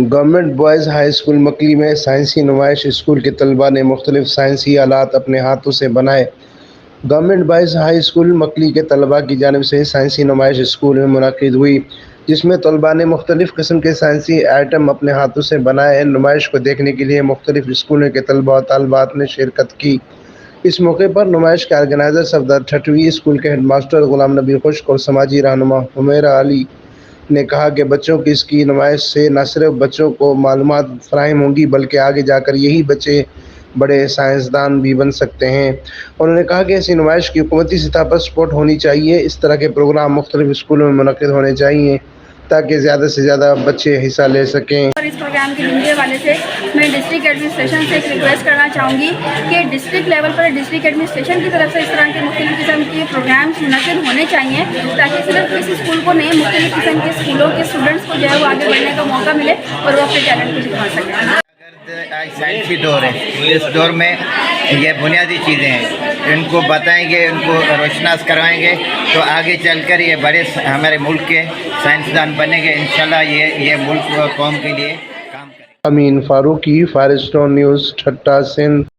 Government boys high school مکلی میں سائنسی نمائش۔ اسکول کے طلباء نے مختلف سائنسی آلات اپنے ہاتھوں سے بنائے۔ گورنمنٹ بوائز ہائی اسکول مکلی کے طلباء کی جانب سے سائنسی نمائش اسکول میں منعقد ہوئی، جس میں طلباء نے مختلف قسم کے سائنسی آئٹم اپنے ہاتھوں سے بنائے۔ نمائش کو دیکھنے کے لیے مختلف اسکولوں کے طلباء و طالبات نے شرکت کی۔ اس موقع پر نمائش کے آرگنائزر صفدر ٹھٹوی، اسکول کے ہیڈ ماسٹر غلام نبی خشک اور سماجی رہنما حمیرہ علی نے کہا کہ بچوں کی اس کی نمائش سے نہ صرف بچوں کو معلومات فراہم ہوں گی بلکہ آگے جا کر یہی بچے بڑے سائنسدان بھی بن سکتے ہیں۔ انہوں نے کہا کہ ایسی نمائش کی حکومتی سطح پر سپورٹ ہونی چاہیے۔ اس طرح کے پروگرام مختلف اسکولوں میں منعقد ہونے چاہیے تاکہ زیادہ سے زیادہ بچے حصہ لے سکیں۔ اور اس پروگرام کے لیے والے سے میں ڈسٹرکٹ ایڈمنسٹریشن سے ایک ریکویسٹ کرنا چاہوں گی کہ ڈسٹرکٹ لیول پر ڈسٹرکٹ ایڈمنسٹریشن کی طرف سے اس طرح کے مختلف قسم کے پروگرامس منعقد ہونے چاہیے تاکہ صرف اس اسکول کو نہیں، مختلف قسم کے اسکولوں کے اسٹوڈنٹس کو جو ہے وہ آگے بڑھنے کا موقع ملے اور وہ اپنے ٹیلنٹ کو دکھا سکیں۔ سائنسی دور ہے، اس دور میں یہ بنیادی چیزیں ہیں، ان کو بتائیں گے، ان کو روشناس کروائیں گے تو آگے چل کر یہ بڑے ہمارے ملک کے سائنسدان بنیں گے۔ انشاءاللہ یہ ملک و قوم کے لیے کام کریں گے۔ امین فاروقی، فائرسٹون نیوز، ٹھٹہ، سندھ۔